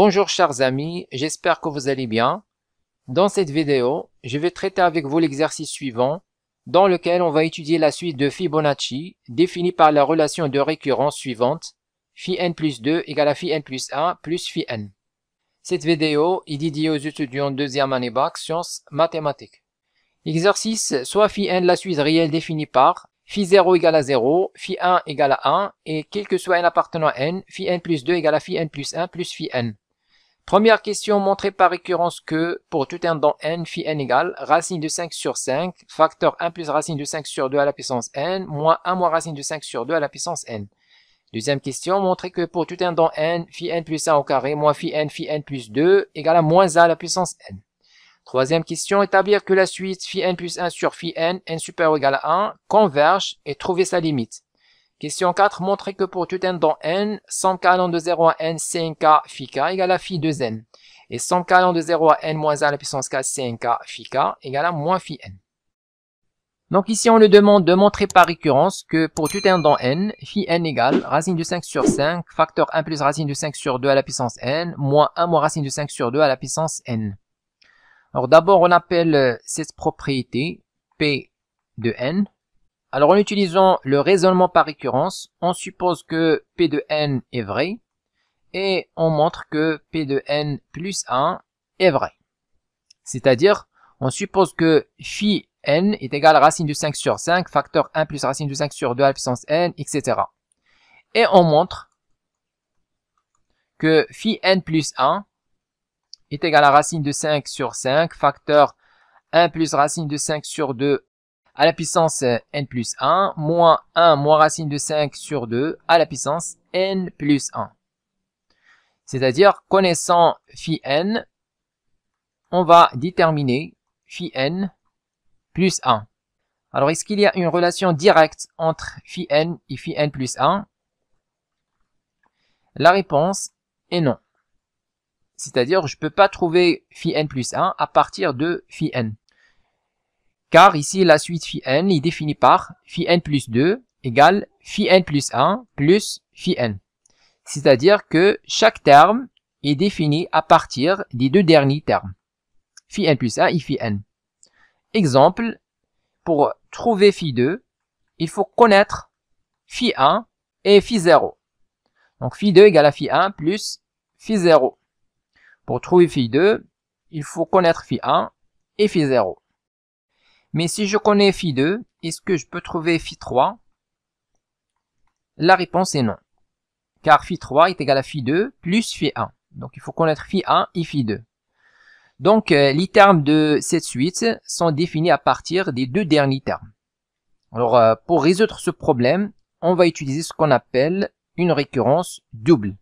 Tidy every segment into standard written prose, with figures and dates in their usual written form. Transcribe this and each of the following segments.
Bonjour chers amis, j'espère que vous allez bien. Dans cette vidéo, je vais traiter avec vous l'exercice suivant, dans lequel on va étudier la suite de Fibonacci, définie par la relation de récurrence suivante, phi n plus 2 égale à phi n plus 1 plus phi n. Cette vidéo est dédiée aux étudiants de deuxième année bac sciences mathématiques. L'exercice soit phi n la suite réelle définie par phi 0 égale à 0, phi 1 égale à 1, et quel que soit n appartenant à n, phi n plus 2 égale à phi n plus 1 plus phi n. Première question montrée par récurrence que, pour tout n dans n, phi n égale racine de 5 sur 5, facteur 1 plus racine de 5 sur 2 à la puissance n, moins 1 moins racine de 5 sur 2 à la puissance n. Deuxième question montrée que pour tout n dans n, phi n plus 1 au carré, moins phi n plus 2 égale à moins 1 à la puissance n. Troisième question, établir que la suite phi n plus 1 sur phi n supérieur ou égal à 1, converge et trouver sa limite. Question 4, montrer que pour tout n dans n, somme k allant de 0 à n, Cnk phi k égale à phi 2n. Et somme k allant de 0 à n moins 1 à la puissance k, Cnk phi k égale à moins phi n. Donc ici, on nous demande de montrer par récurrence que pour tout n dans n, phi n égale racine de 5 sur 5, facteur 1 plus racine de 5 sur 2 à la puissance n, moins 1 moins racine de 5 sur 2 à la puissance n. Alors d'abord, on appelle cette propriété P de n. Alors en utilisant le raisonnement par récurrence, on suppose que P de n est vrai et on montre que P de n plus 1 est vrai. C'est-à-dire, on suppose que phi n est égal à racine de 5 sur 5, facteur 1 plus racine de 5 sur 2 à la puissance n, etc. Et on montre que phi n plus 1 est égal à racine de 5 sur 5, facteur 1 plus racine de 5 sur 2 à la puissance n plus 1, moins 1 moins racine de 5 sur 2 à la puissance n plus 1. C'est-à-dire, connaissant phi n, on va déterminer phi n plus 1. Alors, est-ce qu'il y a une relation directe entre phi n et phi n plus 1? La réponse est non. C'est-à-dire, je ne peux pas trouver phi n plus 1 à partir de phi n. Car ici, la suite phi n est définie par phi n plus 2 égale phi n plus 1 plus phi n. C'est-à-dire que chaque terme est défini à partir des deux derniers termes, phi n plus 1 et phi n. Exemple, pour trouver phi 2, il faut connaître phi 1 et phi 0. Donc phi 2 égale à phi 1 plus phi 0. Pour trouver phi 2, il faut connaître phi 1 et phi 0. Mais si je connais phi 2, est-ce que je peux trouver phi 3? La réponse est non. Car phi 3 est égal à phi 2 plus phi 1. Donc il faut connaître phi 1 et phi 2. Donc les termes de cette suite sont définis à partir des deux derniers termes. Alors pour résoudre ce problème, on va utiliser ce qu'on appelle une récurrence double.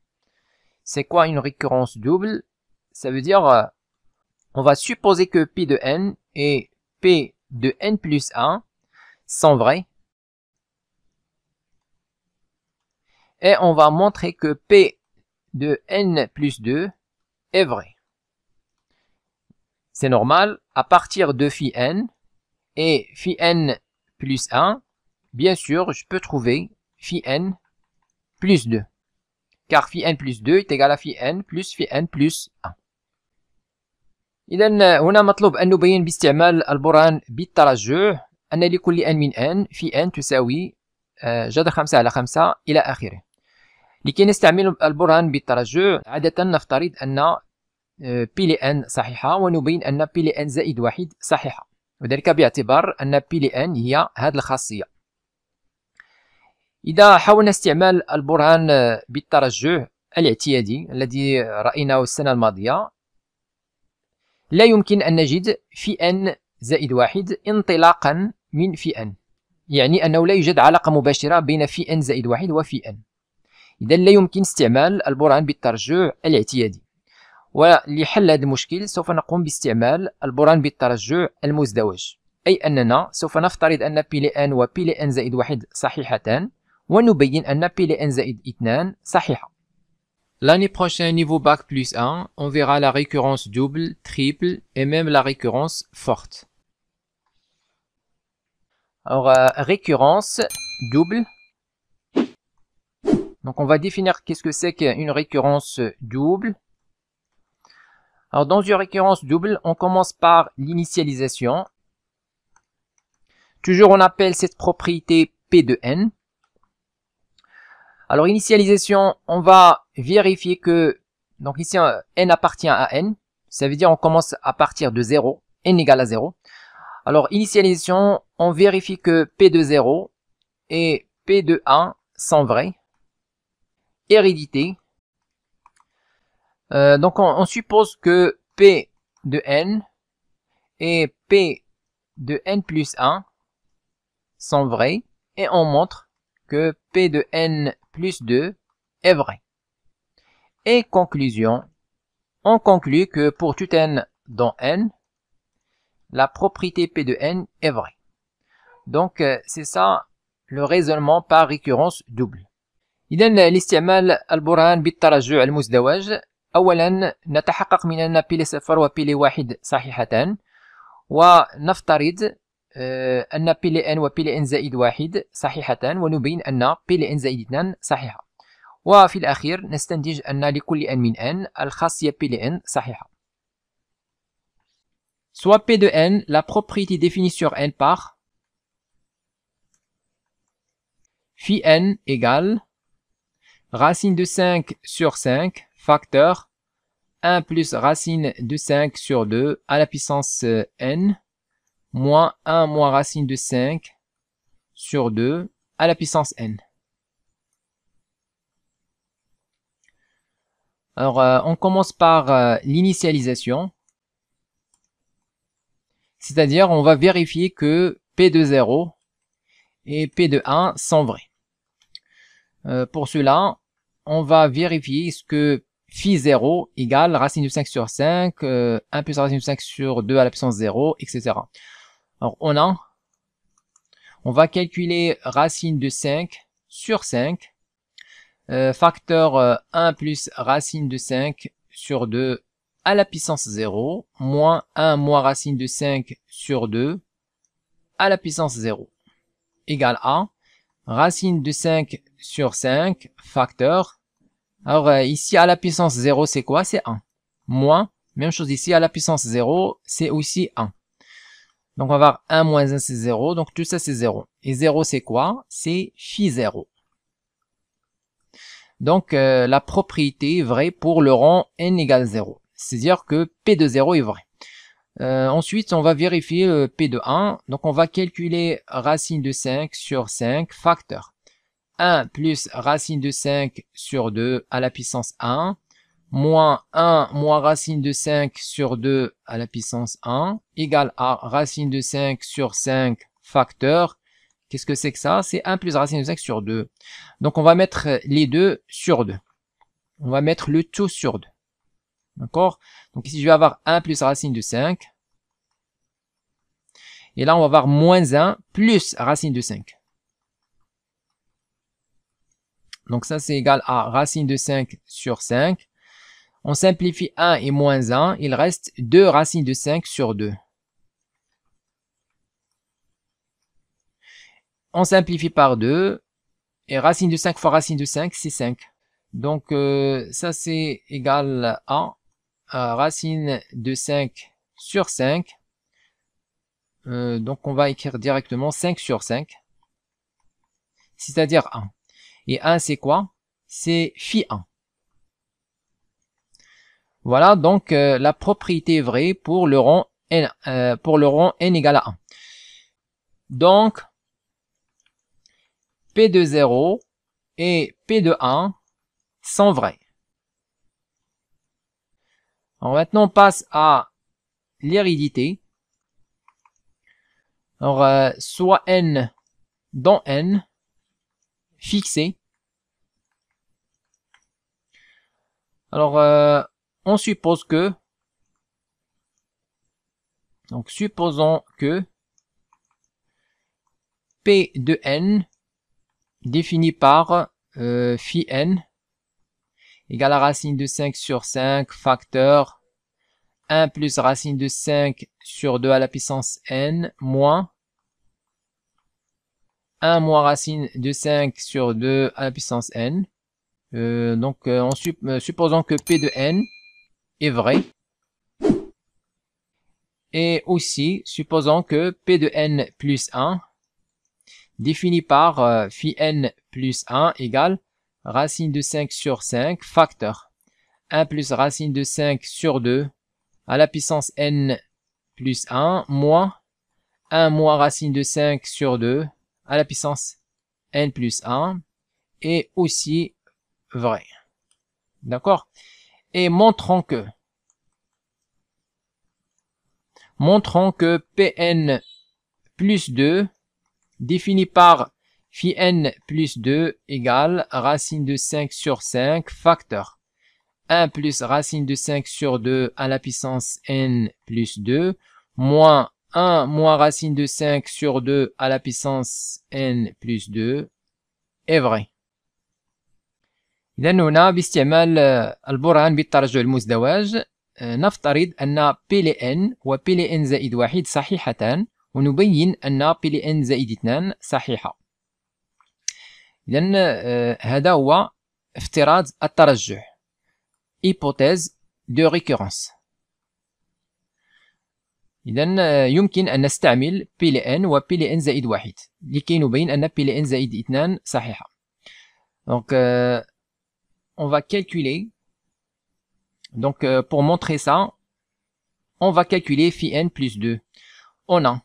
C'est quoi une récurrence double? Ça veut dire, on va supposer que P de n et P de n plus 1 sont vrais. Et on va montrer que P de n plus 2 est vrai. C'est normal, à partir de phi n et phi n plus 1, bien sûr, je peux trouver phi n plus 2. Car phi n plus 2 est égal à phi n plus 1. إذا هنا مطلوب أن نبين باستعمال البرهان بالترجح أن لكل n من n في n تساوي جذر 5 على 5 إلى آخره. لكي نستعمل البرهان بالترجح عادة نفترض أن P لn صحيحة ونبين أن P لn زائد 1 صحيحة، وذلك باعتبار أن P لn هي هذه الخاصية. إذا حاولنا استعمال البرهان بالترجح الاعتيادي الذي رأيناه السنة الماضية، لا يمكن أن نجد في n زائد 1 انطلاقا من في n، يعني أنه لا يوجد علاقة مباشرة بين في n زائد 1 وفي n. إذا لا يمكن استعمال البرهان بالترجح الاعتيادي. ولحل هذا المشكل سوف نقوم باستعمال البرهان بالترجح المزدوج، أي أننا سوف نفترض أن P لn و P لn زائد 1 صحيحتان ونبين أن P لn زائد 2 صحيحة. L'année prochaine, niveau bac plus 1, on verra la récurrence double, triple et même la récurrence forte. Alors, récurrence double. Donc, on va définir qu'est-ce que c'est qu'une récurrence double. Alors, dans une récurrence double, on commence par l'initialisation. Toujours, on appelle cette propriété P de n. Alors, initialisation, on va vérifier que, donc ici, n appartient à n. Ça veut dire on commence à partir de 0, n égale à 0. Alors, initialisation, on vérifie que P de 0 et P de 1 sont vrais. Hérédité. Donc, on suppose que P de n et P de n plus 1 sont vrais. Et on montre que P de n plus 2 est vrai. Et conclusion, on conclut que pour tout n dans n, la propriété P de n est vraie. Donc, c'est ça le raisonnement par récurrence double. إذا لاستعمال البرهان بالترجع المزدوج، أولا نتحقق من أن بي لصفر وبي لواحد صحيحتان، ونفترض أن بي لn وبي لn زائد واحد صحيحتان، ونبين أن بي لn زائد 2 صحيحة. وفي الأخير نستنتج أن لكل n من n الخاصية بي لn صحيحة. Soit P de n, la propriété définie sur n par phi n égale racine de 5 sur 5 facteur 1 plus racine de 5 sur 2 à la puissance n moins 1 moins racine de 5 sur 2 à la puissance n. Alors, on commence par l'initialisation. C'est-à-dire, on va vérifier que P de 0 et P de 1 sont vrais. Pour cela, on va vérifier ce que phi 0 égale racine de 5 sur 5, 1 plus racine de 5 sur 2 à la puissance 0, etc. Alors, on va calculer racine de 5 sur 5, facteur 1 plus racine de 5 sur 2 à la puissance 0, moins 1 moins racine de 5 sur 2 à la puissance 0, égale à racine de 5 sur 5, facteur. Alors ici à la puissance 0 c'est quoi? C'est 1. Moins, même chose ici à la puissance 0 c'est aussi 1. Donc on va avoir 1 moins 1 c'est 0, donc tout ça c'est 0. Et 0 c'est quoi? C'est phi 0. Donc la propriété est vraie pour le rang n égale 0. C'est-à-dire que P de 0 est vrai. Ensuite, on va vérifier P de 1. Donc, on va calculer racine de 5 sur 5 facteur 1 plus racine de 5 sur 2 à la puissance 1 moins 1 moins racine de 5 sur 2 à la puissance 1 égale à racine de 5 sur 5 facteur. Qu'est-ce que c'est que ça? C'est 1 plus racine de 5 sur 2. Donc, on va mettre les deux sur 2. On va mettre le tout sur 2. D'accord? Donc ici, je vais avoir 1 plus racine de 5. Et là, on va avoir moins 1 plus racine de 5. Donc ça, c'est égal à racine de 5 sur 5. On simplifie 1 et moins 1. Il reste 2 racines de 5 sur 2. On simplifie par 2. Et racine de 5 fois racine de 5, c'est 5. Donc ça, c'est égal à racine de 5 sur 5. Donc on va écrire directement 5 sur 5. C'est-à-dire 1. Et 1 c'est quoi? C'est phi 1. Voilà, donc la propriété est vraie pour le rang n, n égale à 1. Donc P de 0 et P de 1 sont vrais. Alors maintenant, on passe à l'hérédité. Alors, soit n dans n fixé. Alors, on suppose que, donc supposons que P de n défini par phi n égale à racine de 5 sur 5 facteur 1 plus racine de 5 sur 2 à la puissance n moins 1 moins racine de 5 sur 2 à la puissance n. Donc, supposons que P de n est vrai. Et aussi, supposons que P de n plus 1 défini par phi n plus 1 égale racine de 5 sur 5 facteur 1 plus racine de 5 sur 2 à la puissance n plus 1 moins 1 moins racine de 5 sur 2 à la puissance n plus 1 est aussi vrai. D'accord? Et montrons que Pn plus 2 défini par phi n plus 2 égale racine de 5 sur 5 facteur 1 plus racine de 5 sur 2 à la puissance n plus 2 moins 1 moins racine de 5 sur 2 à la puissance n plus 2 est vrai. إذن هنا باستعمال البرهان بالترجع المزدوج نفترض أن P ل n و P ل n زائد 1 صحيحتان ونبين أن P ل n زائد 2 صحيحة. إذن هذا هو افتراض الترجح hypothèse de récurrence. إذن يمكن أن نستعمل P ل n و P ل n زائد 1 لكي نبين أن P ل n زائد 2 صحيحة. Donc on va calculer. Donc pour montrer ça, on va calculer phi n plus 2. On a.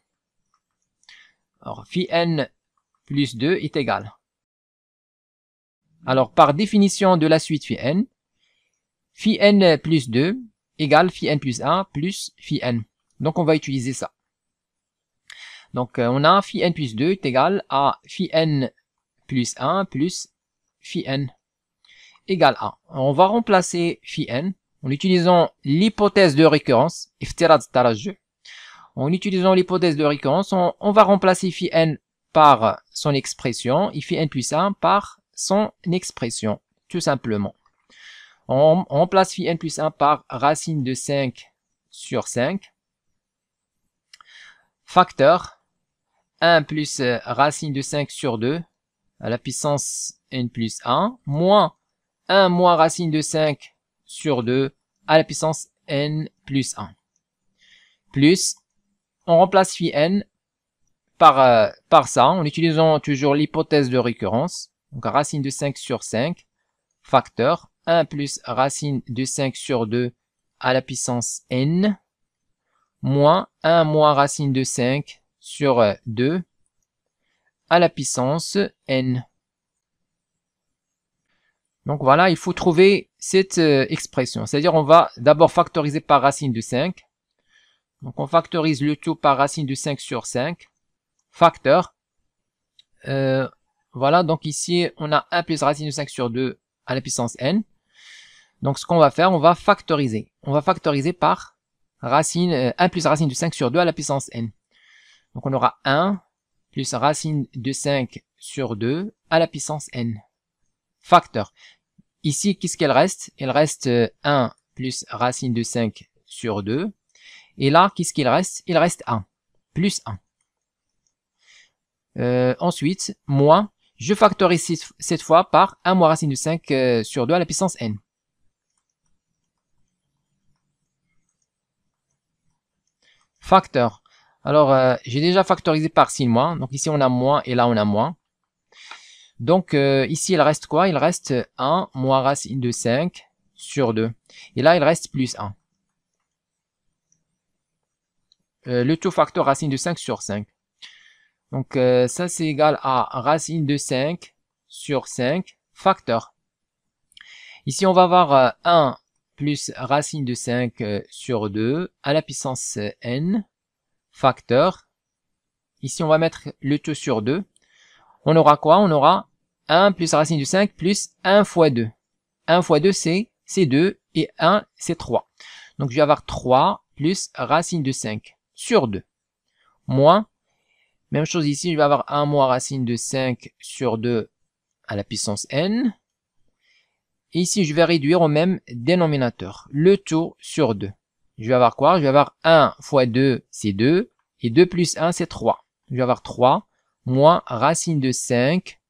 Alors phi n plus 2 est égal. Alors par définition de la suite phi n plus 2 égale phi n plus 1 plus phi n. Donc on va utiliser ça. Donc on a phi n plus 2 est égal à phi n plus 1 plus phi n égale 1. On va remplacer phi n en utilisant l'hypothèse de récurrence, en utilisant l'hypothèse de récurrence, on va remplacer phi n par son expression et phi n plus 1 par son expression, tout simplement. On remplace phi n plus 1 par racine de 5 sur 5, facteur 1 plus racine de 5 sur 2 à la puissance n plus 1, moins 1 moins racine de 5 sur 2 à la puissance n plus 1. Plus, on remplace phi n par ça, en utilisant toujours l'hypothèse de récurrence. Donc racine de 5 sur 5, facteur 1 plus racine de 5 sur 2 à la puissance n, moins 1 moins racine de 5 sur 2 à la puissance n. Donc voilà, il faut trouver cette expression. C'est-à-dire on va d'abord factoriser par racine de 5. Donc on factorise le tout par racine de 5 sur 5. Facteur. Voilà, donc ici on a 1 plus racine de 5 sur 2 à la puissance n. Donc ce qu'on va faire, on va factoriser. On va factoriser par racine 1 plus racine de 5 sur 2 à la puissance n. Donc on aura 1 plus racine de 5 sur 2 à la puissance n. Facteur. Ici, qu'est-ce qu'elle reste? Il reste 1 plus racine de 5 sur 2. Et là, qu'est-ce qu'il reste? Il reste 1. Plus 1. Ensuite, moins, je factorise cette fois par 1 moins racine de 5 sur 2 à la puissance n. Facteur. Alors, j'ai déjà factorisé par signe moins. Donc ici, on a moins et là, on a moins. Donc ici il reste quoi? Il reste 1 moins racine de 5 sur 2. Et là il reste plus 1. Le tout facteur racine de 5 sur 5. Donc ça c'est égal à racine de 5 sur 5 facteur. Ici on va avoir 1 plus racine de 5 sur 2 à la puissance n facteur. Ici on va mettre le tout sur 2. On aura quoi? On aura 1 plus racine de 5 plus 1 fois 2. 1 fois 2 c'est 2 et 1 c'est 3. Donc je vais avoir 3 plus racine de 5 sur 2. Moins, même chose ici, je vais avoir 1 moins racine de 5 sur 2 à la puissance n. Et ici je vais réduire au même dénominateur, le tout sur 2. Je vais avoir quoi? Je vais avoir 1 fois 2 c'est 2 et 2 plus 1 c'est 3. Je vais avoir 3 moins racine de 5,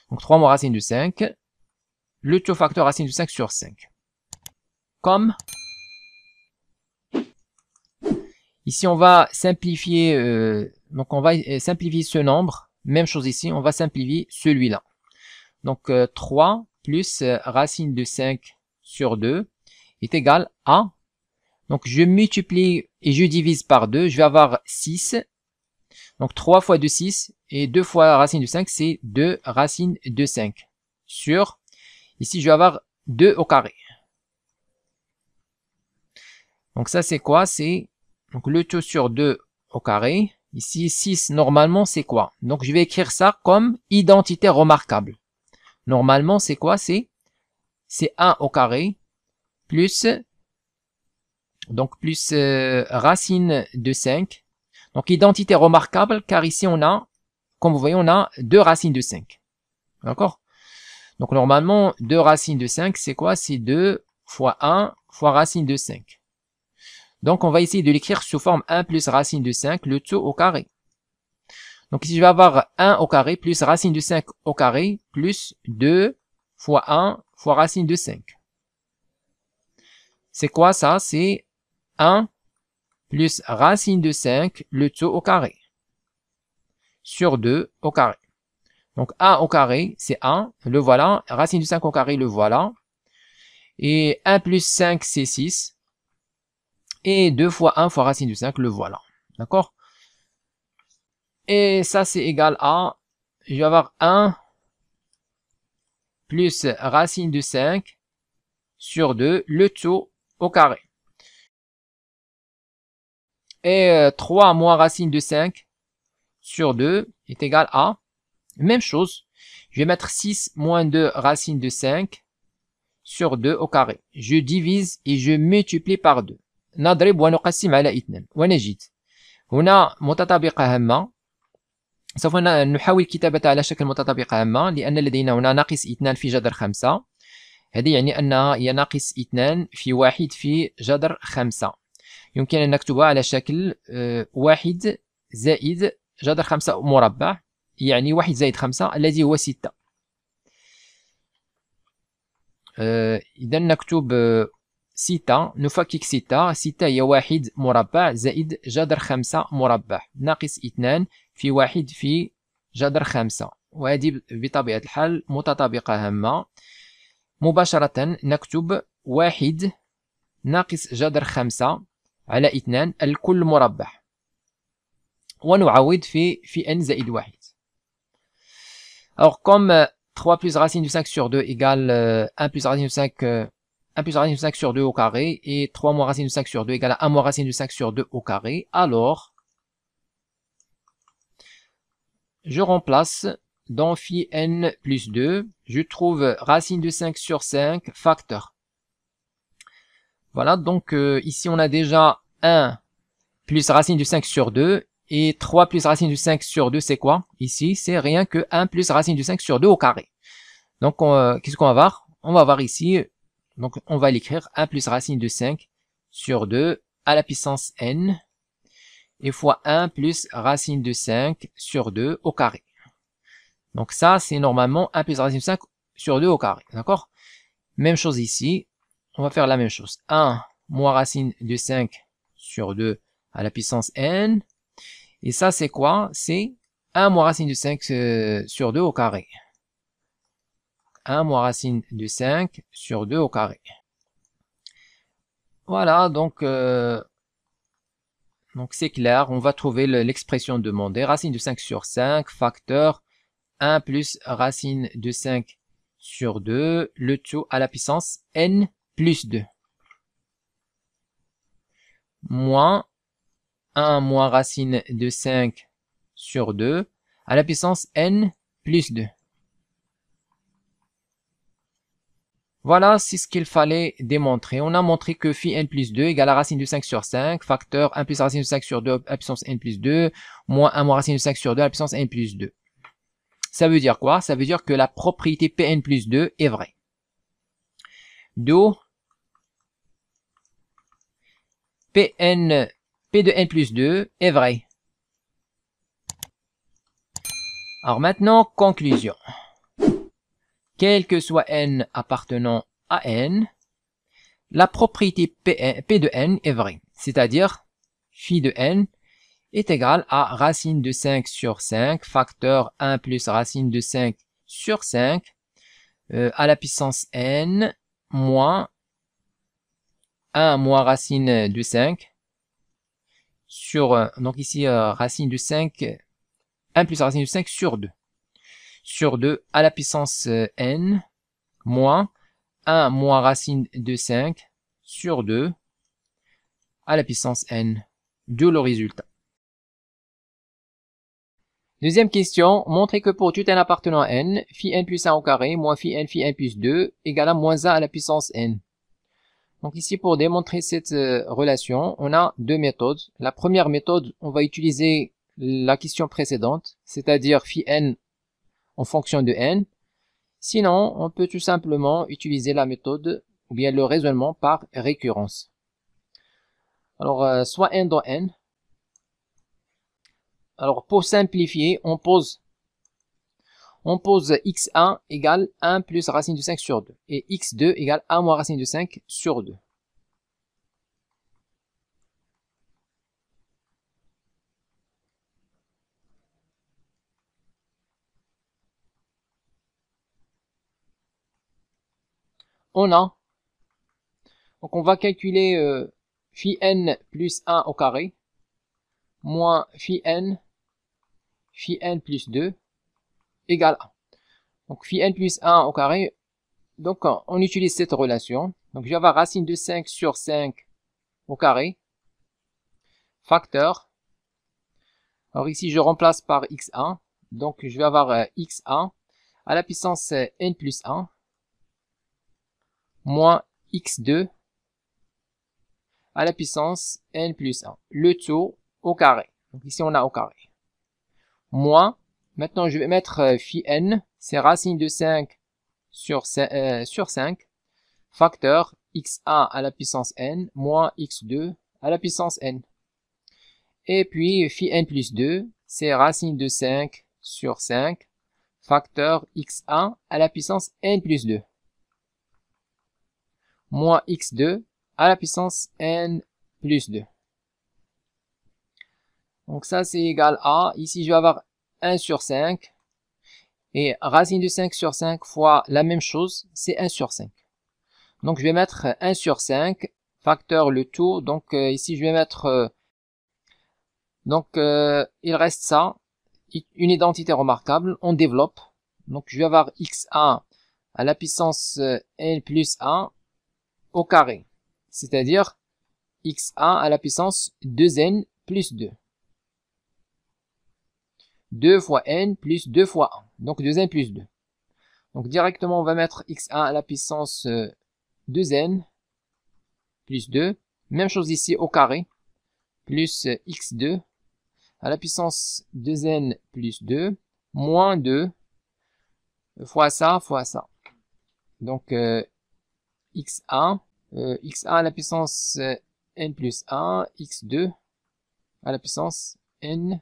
donc 3 moins racine de 5, le tout facteur racine de 5 sur 5. Comme Ici, on va simplifier, donc on va simplifier ce nombre. Même chose ici, on va simplifier celui-là. Donc 3 plus racine de 5 sur 2 est égal à, donc je multiplie et je divise par 2, je vais avoir 6. Donc 3 fois 2, 6, et 2 fois racine de 5, c'est 2 racine de 5 sur, ici je vais avoir 2 au carré. Donc ça c'est quoi? C'est donc le tout sur 2 au carré. Ici 6 normalement c'est quoi? Donc je vais écrire ça comme identité remarquable. Normalement c'est quoi? C'est 1 au carré plus, donc plus racine de 5. Donc identité remarquable car ici on a, comme vous voyez, on a 2 racines de 5. D'accord? Donc normalement 2 racines de 5 c'est quoi? C'est 2 fois 1 fois racine de 5. Donc on va essayer de l'écrire sous forme 1 plus racine de 5, le tout au carré. Donc ici je vais avoir 1 au carré plus racine de 5 au carré plus 2 fois 1 fois racine de 5. C'est quoi ça? C'est 1 plus racine de 5, le tout au carré, sur 2 au carré. Donc 1 au carré, c'est 1, le voilà. Racine de 5 au carré, le voilà. Et 1 plus 5, c'est 6. Et 2 fois 1 fois racine de 5, le voilà. D'accord? Et ça, c'est égal à, je vais avoir 1 plus racine de 5 sur 2, le tout au carré. Et 3 moins racine de 5 sur 2 est égal à, même chose, je vais mettre 6 moins 2 racine de 5 sur 2 au carré. Je divise et je multiplie par 2. نضرب ونقسم على 2 ونجد هنا متطابقة هامة. سوف نحاول كتابتها على شكل متطابقة هامة لأن لدينا هنا ناقص 2 في جذر 5. هذا يعني أنها هي ناقص 2 في 1 في جذر 5. يمكن أن نكتبها على شكل 1 زائد جذر 5 مربع، يعني 1 زائد 5 الذي هو 6. إذا نكتب 6، نفكك 6 هي 1 مربع زائد جذر 5 مربع ناقص 2 في 1 في جذر 5، وهذه بطبيعة الحال متطابقة هامة. مباشرة نكتب 1 ناقص جذر 5 على 2 الكل مربع، ونعوض في n زائد 1. Alors comme 3 plus racine de 5 sur 2 égale 1 plus racine de 5 1 plus racine de 5 sur 2 au carré, et 3 moins racine de 5 sur 2 égale à 1 moins racine de 5 sur 2 au carré, alors je remplace dans phi n plus 2, je trouve racine de 5 sur 5 facteur. Voilà, donc ici on a déjà 1 plus racine de 5 sur 2, et 3 plus racine de 5 sur 2 c'est quoi? Ici c'est rien que 1 plus racine de 5 sur 2 au carré. Donc qu'est-ce qu'on va avoir? On va avoir ici, donc on va l'écrire 1 plus racine de 5 sur 2 à la puissance n, et fois 1 plus racine de 5 sur 2 au carré. Donc ça c'est normalement 1 plus racine de 5 sur 2 au carré, d'accord? Même chose ici, on va faire la même chose. 1 moins racine de 5 sur 2 à la puissance n, et ça c'est quoi? C'est 1 moins racine de 5 sur 2 au carré. 1 moins racine de 5 sur 2 au carré. Voilà, donc c'est clair, on va trouver l'expression demandée. Racine de 5 sur 5, facteur 1 plus racine de 5 sur 2, le tout à la puissance n plus 2. Moins 1 moins racine de 5 sur 2 à la puissance n plus 2. Voilà, c'est ce qu'il fallait démontrer. On a montré que phi n plus 2 égale à racine de 5 sur 5, facteur 1 plus racine de 5 sur 2 à la puissance n plus 2, moins 1 moins racine de 5 sur 2 à la puissance n plus 2. Ça veut dire quoi? Ça veut dire que la propriété Pn plus 2 est vraie. D'où P de n plus 2 est vrai. Alors maintenant, conclusion. Quel que soit n appartenant à n, la propriété P de n est vraie. C'est-à-dire, phi de n est égal à racine de 5 sur 5 facteur 1 plus racine de 5 sur 5 à la puissance n moins 1 moins racine de 5 sur, donc ici racine de 5, 1 plus racine de 5 sur 2 à la puissance n moins 1 moins racine de 5 sur 2 à la puissance n, d'où le résultat. Deuxième question, montrez que pour tout n appartenant à n, phi n plus 1 au carré moins phi n plus 2 égale à moins 1 à la puissance n. Donc ici, pour démontrer cette relation, on a deux méthodes. La première méthode, on va utiliser la question précédente, c'est-à-dire phi n en fonction de n. Sinon, on peut tout simplement utiliser la méthode ou bien le raisonnement par récurrence. Alors, soit n dans n. Alors, pour simplifier, on pose x1 égale 1 plus racine de 5 sur 2 et x2 égale 1 moins racine de 5 sur 2. Donc on va calculer phi n plus 1 au carré moins phi n plus 2 égale 1. Donc phi n plus 1 au carré, donc on utilise cette relation. Donc je vais avoir racine de 5 sur 5 au carré, facteur. Alors ici je remplace par x1, donc je vais avoir x1 à la puissance n plus 1 moins x2 à la puissance n plus 1, le tout au carré. Donc ici on a au carré. Moins, maintenant je vais mettre phi n, c'est racine de 5 sur 5, facteur x1 à la puissance n moins x2 à la puissance n. Et puis phi n plus 2, c'est racine de 5 sur 5, facteur x1 à la puissance n plus 2, moins x2 à la puissance n plus 2. Donc ça c'est égal à, ici je vais avoir 1 sur 5, et racine de 5 sur 5 fois la même chose, c'est 1 sur 5. Donc je vais mettre 1 sur 5, facteur le tout, donc ici je vais mettre, il reste ça, une identité remarquable, on développe, donc je vais avoir x1 à la puissance n plus 1 au carré, c'est-à-dire x1 à la puissance 2n plus 2. 2 fois n plus 2 fois 1, donc 2n plus 2. Donc directement on va mettre x1 à la puissance 2n plus 2. Même chose ici au carré, plus x2 à la puissance 2n plus 2, moins 2 fois ça, fois ça. Donc x1 à la puissance n plus 1, x2 à la puissance n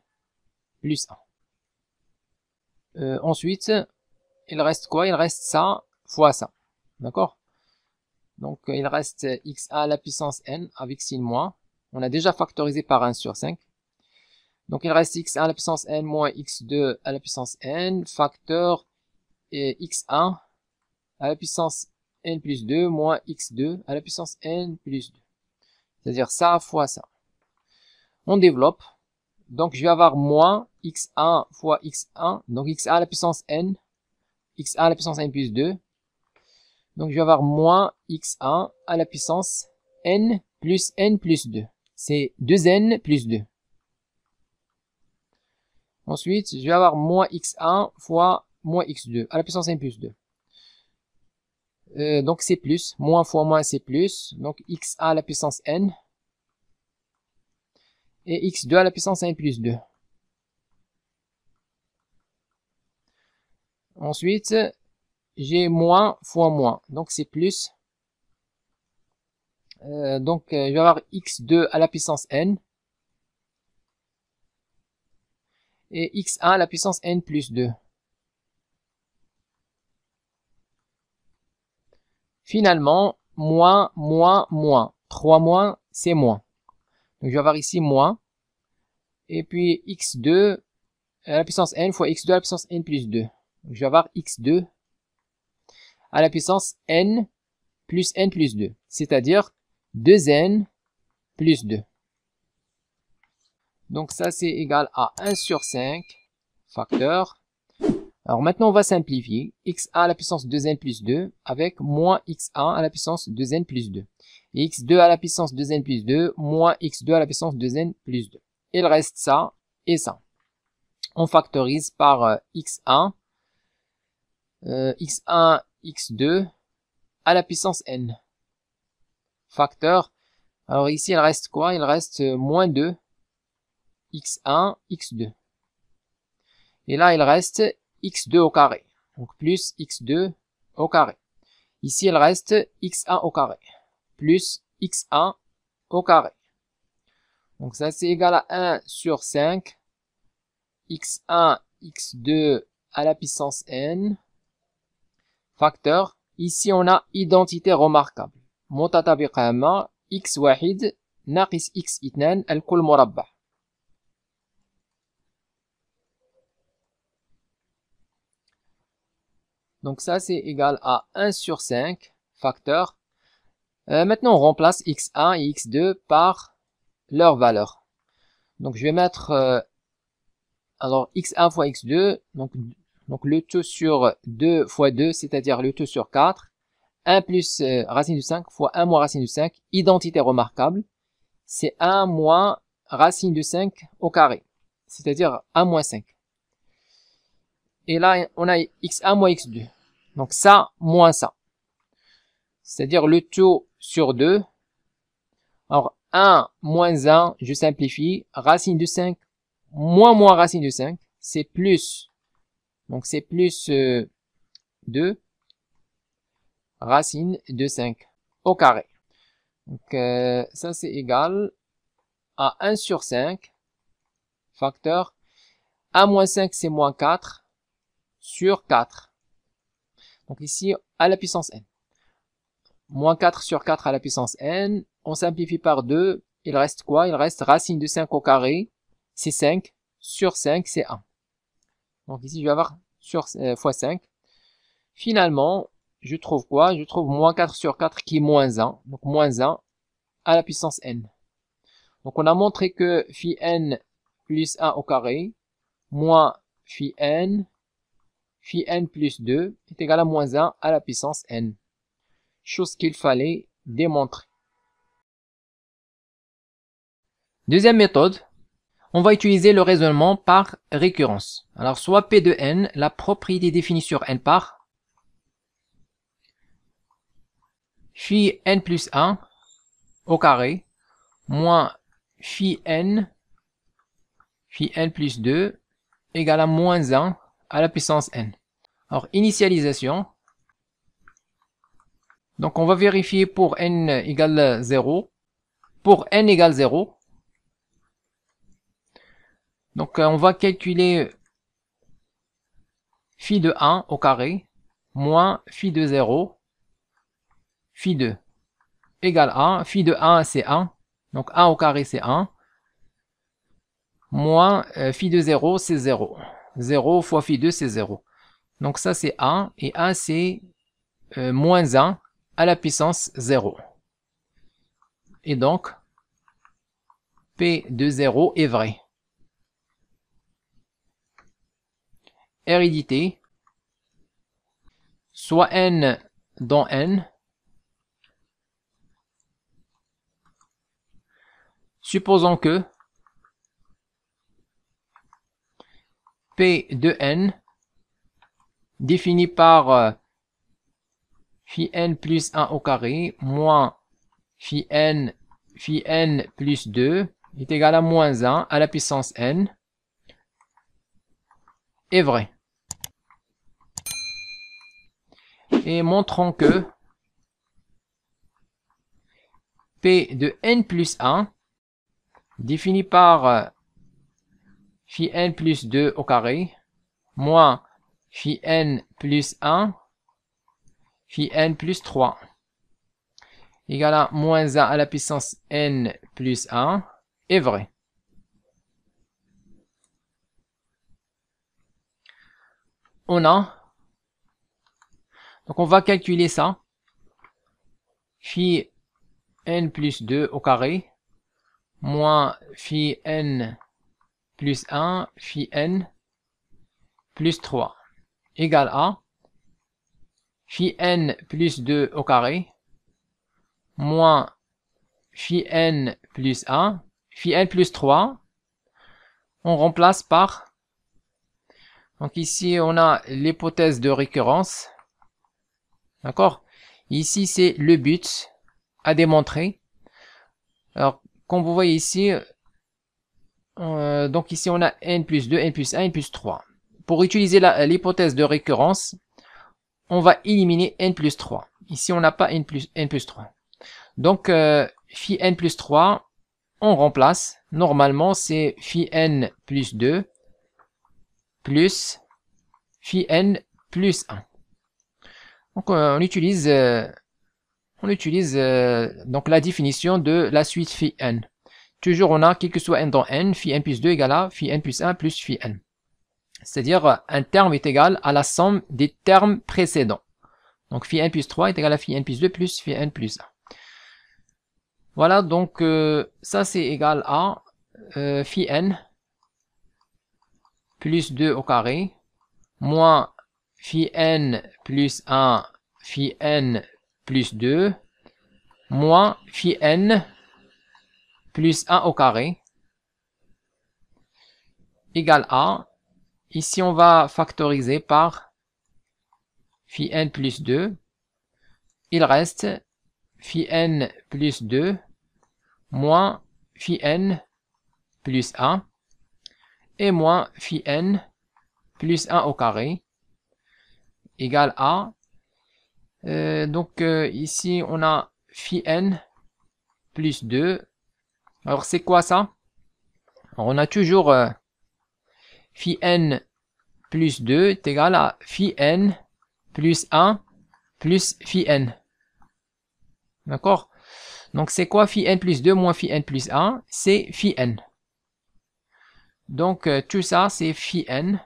plus 1. Ensuite, il reste quoi? Il reste ça fois ça. D'accord? Donc, il reste x1 à la puissance n avec signe moins. On a déjà factorisé par 1 sur 5. Donc, il reste x1 à la puissance n moins x2 à la puissance n, facteur x1 à la puissance n plus 2 moins x2 à la puissance n plus 2. C'est-à-dire ça fois ça. On développe. Donc, je vais avoir moins x1 fois x1. Donc, x1 à la puissance n. x1 à la puissance n plus 2. Donc, je vais avoir moins x1 à la puissance n plus 2. C'est 2n plus 2. Ensuite, je vais avoir moins x1 fois moins x2 à la puissance n plus 2. Donc, c'est plus. Moins fois moins, c'est plus. Donc, x1 à la puissance n. Et x2 à la puissance n plus 2. Ensuite, j'ai moins fois moins. Donc, c'est plus. Je vais avoir x2 à la puissance n. Et x1 à la puissance n plus 2. Finalement, moins, moins, moins. 3 moins, c'est moins. Donc je vais avoir ici moins. Et puis x2 à la puissance n fois x2 à la puissance n plus 2. Donc je vais avoir x2 à la puissance n plus 2. C'est-à-dire 2n plus 2. Donc ça c'est égal à 1 sur 5 facteur. Alors maintenant on va simplifier x1 à la puissance 2n plus 2 avec moins x1 à la puissance 2n plus 2. Et x2 à la puissance 2n plus 2 moins x2 à la puissance 2n plus 2. Il reste ça et ça. On factorise par x1, x1, x2 à la puissance n. Facteur. Alors ici il reste quoi? Il reste moins 2 x1, x2. Et là il reste x2 au carré. Donc plus x2 au carré. Ici il reste x1 au carré. Plus x1 au carré. Donc ça c'est égal à 1 sur 5 x1, x2 à la puissance n. Facteur. Ici on a identité remarquable. متطابق مع x1 ناقص x2 الكل مربع. Donc ça c'est égal à 1 sur 5 facteur. Maintenant on remplace x1 et x2 par leur valeur. Donc je vais mettre alors x1 fois x2, donc le tout sur 2 fois 2, c'est-à-dire le tout sur 4. 1 plus racine de 5 fois 1 moins racine de 5, identité remarquable, c'est 1 moins racine de 5 au carré, c'est-à-dire 1 moins 5. Et là, on a x1 moins x2. Donc ça, moins ça. C'est-à-dire le tout sur 2. Alors 1 moins 1, je simplifie, racine de 5 moins racine de 5, c'est plus. Donc c'est plus 2. Racine de 5 au carré. Donc ça c'est égal à 1 sur 5 facteur 1 moins 5 c'est moins 4 sur 4. Donc ici à la puissance n. Moins 4 sur 4 à la puissance n. On simplifie par 2. Il reste quoi? Il reste racine de 5 au carré. C'est 5. Sur 5 c'est 1. Donc ici je vais avoir sur, fois 5. Finalement, je trouve quoi? Je trouve moins 4 sur 4 qui est moins 1. Donc moins 1 à la puissance n. Donc on a montré que phi n plus 1 au carré moins phi n plus 2 est égal à moins 1 à la puissance n. Chose qu'il fallait démontrer. Deuxième méthode, on va utiliser le raisonnement par récurrence. Alors soit P de n, la propriété définie sur n par phi n plus 1 au carré moins phi n plus 2 égale à moins 1 à la puissance n. Alors initialisation. Donc on va vérifier pour n égale 0. Pour n égale 0. Donc on va calculer phi de 1 au carré moins phi de 0. Phi 2 égale 1. Phi de 1 c'est 1. Donc 1 au carré c'est 1. Moins phi de 0 c'est 0. 0 fois phi 2 c'est 0. Donc ça c'est 1. Et 1 c'est moins 1 à la puissance 0. Et donc P de 0 est vrai. Hérédité. Soit n dans n. Supposons que P de n défini par phi n plus 1 au carré moins phi n plus 2 est égal à moins 1 à la puissance n est vrai. Et montrons que P de n plus 1 défini par phi n plus 2 au carré moins phi n plus 1 phi n plus 3 égale à moins 1 à la puissance n plus 1 est vrai. On va calculer ça. Phi n plus 2 au carré moins phi n plus 1 phi n plus 3 égale à phi n plus 2 au carré moins phi n plus 1 phi n plus 3. On remplace par, donc ici on a l'hypothèse de récurrence, d'accord. Ici c'est le but à démontrer. Alors comme vous voyez ici, donc ici on a n plus 2, n plus 1, n plus 3. Pour utiliser l'hypothèse de récurrence, on va éliminer n plus 3. Ici on n'a pas n plus 3. Donc phi n plus 3, on remplace. Normalement c'est phi n plus 2 plus phi n plus 1. Donc on utilise donc la définition de la suite phi n. Toujours on a, quel que soit n dans n, phi n plus 2 égale à phi n plus 1 plus phi n. C'est-à-dire un terme est égal à la somme des termes précédents. Donc phi n plus 3 est égal à phi n plus 2 plus phi n plus 1. Voilà, donc ça c'est égal à phi n plus 2 au carré moins phi n plus 1 phi n plus 2 moins phi n plus 1 au carré égale à, ici on va factoriser par phi n plus 2, il reste phi n plus 2 moins phi n plus 1 et moins phi n plus 1 au carré égale à, ici on a phi n plus 2. Alors c'est quoi ça? Alors, on a toujours phi n plus 2 est égal à phi n plus 1 plus phi n. D'accord? Donc c'est quoi phi n plus 2 moins phi n plus 1? C'est phi n. Donc tout ça c'est phi n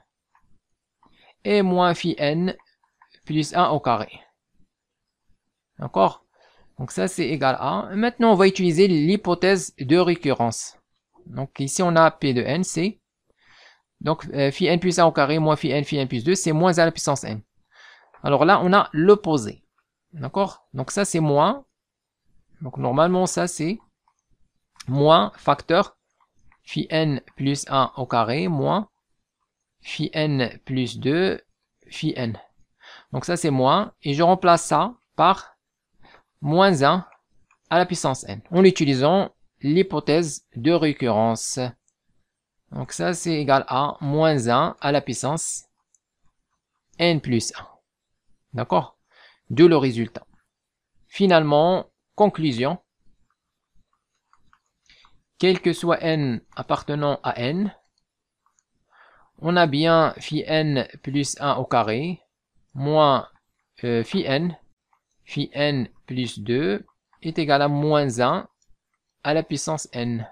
et moins phi n plus 1 au carré. D'accord? Donc ça c'est égal à. Maintenant on va utiliser l'hypothèse de récurrence. Donc ici on a P de n, c'est donc phi n plus 1 au carré moins phi n plus 2, c'est moins 1 à la puissance n. Alors là on a l'opposé. D'accord? Donc ça c'est moins. Donc normalement ça c'est moins facteur phi n plus 1 au carré moins phi n plus 2 phi n. Donc ça c'est moins, et je remplace ça par moins 1 à la puissance n en utilisant l'hypothèse de récurrence. Donc ça c'est égal à moins 1 à la puissance n plus 1. D'accord? De le résultat. Finalement, conclusion. Quel que soit n appartenant à n, on a bien phi n plus 1 au carré moins phi n plus 2 est égal à moins 1 à la puissance n.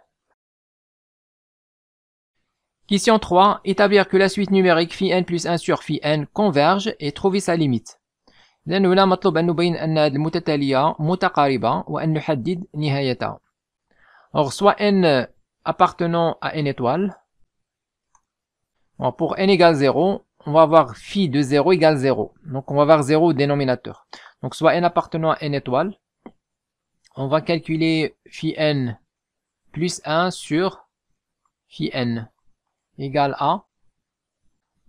Question 3. Établir que la suite numérique phi n plus 1 sur phi n converge et trouver sa limite. إذن هنا مطلوب أن نبين أن هذه المتتالية متقاربة وأن نحدد نهايتها. Or, soit n appartenant à n étoile. Alors, pour n égale 0, on va avoir phi de 0 égale 0. Donc on va avoir 0 au dénominateur. Donc soit n appartenant à n étoile. On va calculer phi n plus 1 sur phi n égale à.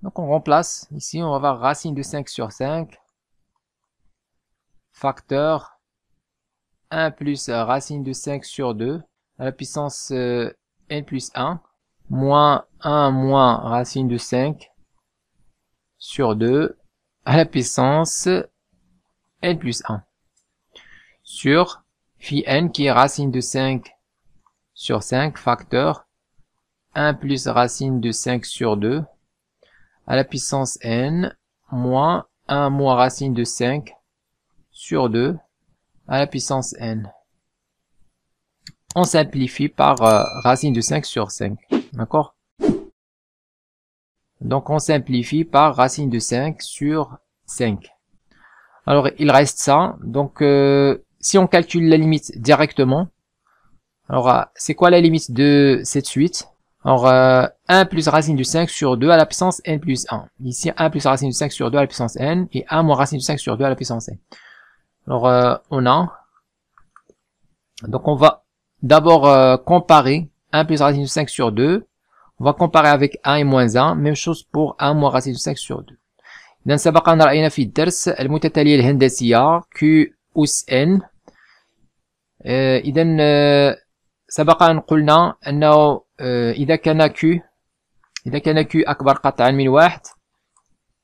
Donc on remplace. Ici on va avoir racine de 5 sur 5. Facteur 1 plus racine de 5 sur 2 à la puissance n plus 1 moins 1 moins racine de 5 sur 2 à la puissance n plus 1 sur phi n qui est racine de 5 sur 5 facteur 1 plus racine de 5 sur 2 à la puissance n moins 1 moins racine de 5 sur 2 à la puissance n. on simplifie par racine de 5 sur 5. D'accord? Donc on simplifie par racine de 5 sur 5. Alors il reste ça. Donc si on calcule la limite directement, alors c'est quoi la limite de cette suite? Alors 1 plus racine de 5 sur 2 à la puissance n plus 1. Ici 1 plus racine de 5 sur 2 à la puissance n et 1 moins racine de 5 sur 2 à la puissance n. Alors on a, donc on va d'abord comparer 1 plus racine de 5 sur 2. On va comparer avec 1 et moins 1. Même chose pour 1 moins racine de 5 sur 2. إذا سبق أن رأينا في الدرس المتتالية الهندسية Q أس N. إذا سبق أن قلنا أنه إذا كان Q أكبر قطعا من 1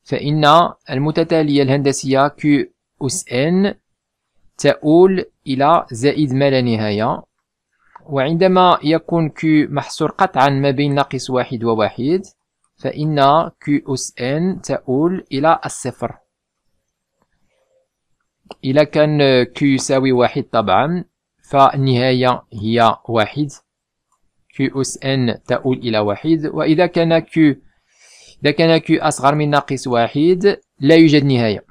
فإن المتتالية الهندسية Q أس N تؤول إلى زائد ما لا نهاية. وعندما يكون Q محصور قطعا ما بين ناقص 1 و1 فإن Q أس N تؤول إلى الصفر. إذا كان Q يساوي 1 طبعا فالنهاية هي 1. Q أس N تؤول إلى 1. وإذا كان Q أصغر من ناقص 1 لا يوجد نهاية.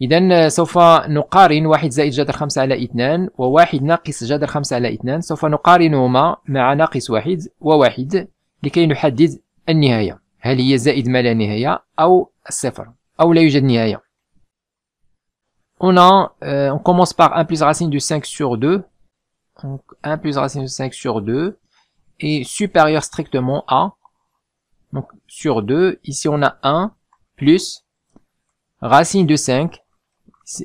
إذا سوف نقارن 1 زائد جذر 5 على 2 و1 ناقص جذر 5 على 2. سوف نقارنهما مع ناقص 1 و1 لكي نحدد النهاية. هل هي زائد ما لا نهاية أو الصفر أو لا يوجد نهاية. On commence par 1 plus racine de 5 sur 2. Donc 1 plus racine de 5 sur 2 est supérieur strictement à, donc sur 2, ici on a 1 plus racine de 5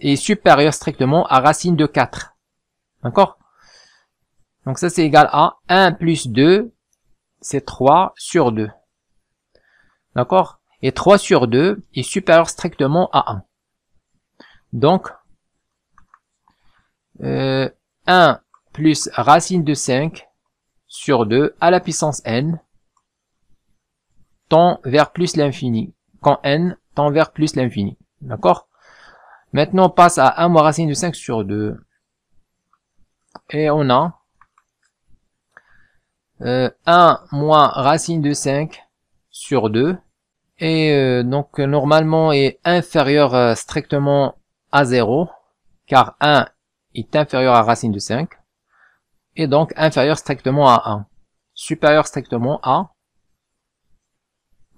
est supérieur strictement à racine de 4. D'accord? Donc ça c'est égal à 1 plus 2, c'est 3 sur 2. D'accord? Et 3 sur 2 est supérieur strictement à 1. Donc 1 plus racine de 5 sur 2 à la puissance n tend vers plus l'infini, quand n tend vers plus l'infini. D'accord? Maintenant on passe à 1 moins racine de 5 sur 2. Et on a 1 moins racine de 5 sur 2. Et donc normalement est inférieur strictement à 0, car 1 est inférieur à racine de 5. Et donc inférieur strictement à 1. Supérieur strictement à,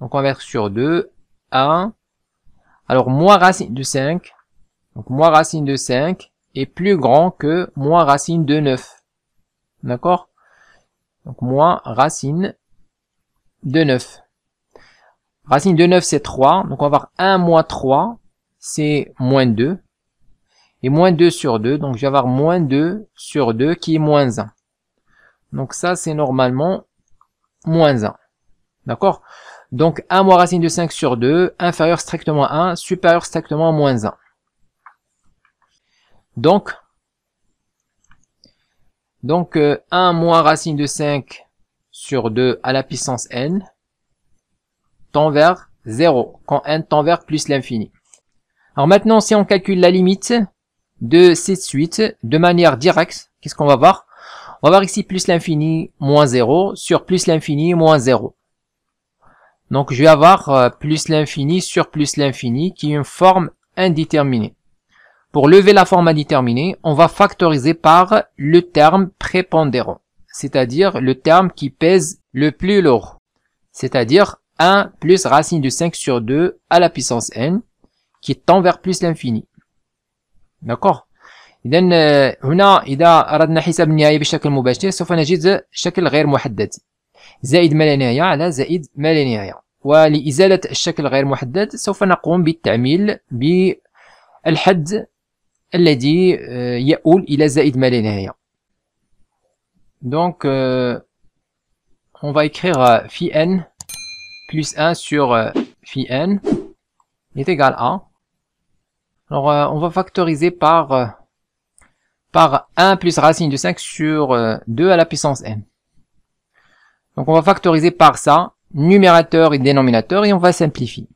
donc on va mettre sur 2, 1. Alors moins racine de 5, donc moins racine de 5 est plus grand que moins racine de 9. D'accord? Donc moins racine de 9. Racine de 9 c'est 3, donc on va avoir 1 moins 3, c'est moins 2. Et moins 2 sur 2, donc je vais avoir moins 2 sur 2 qui est moins 1. Donc ça c'est normalement moins 1. D'accord? Donc 1 moins racine de 5 sur 2, inférieur strictement à 1, supérieur strictement à moins 1. Donc 1 moins racine de 5 sur 2 à la puissance n tend vers 0, quand n tend vers plus l'infini. Alors maintenant, si on calcule la limite de cette suite de manière directe, qu'est-ce qu'on va voir? On va voir ici plus l'infini moins 0 sur plus l'infini moins 0. Donc je vais avoir plus l'infini sur plus l'infini qui est une forme indéterminée. Pour lever la forme indéterminée, on va factoriser par le terme prépondérant, c'est-à-dire le terme qui pèse le plus lourd, c'est-à-dire 1 plus racine de 5 sur 2 à la puissance n qui tend vers plus l'infini. d'accord. إذا هنا إذا أردنا حساب النهاية بشكل مباشر سوف نجد شكل غير محدد زائد ما لا نهاية على زائد ما لا نهاية. ولإزالة الشكل غير محدد سوف نقوم بالتعميل بالحد الذي يؤول إلى زائد ما لا نهاية. Donc on va écrire phi n plus 1 sur phi n est égal à, alors on va factoriser par 1 plus racine de 5 sur 2 à la puissance n. Donc on va factoriser par ça, numérateur et dénominateur, et on va simplifier.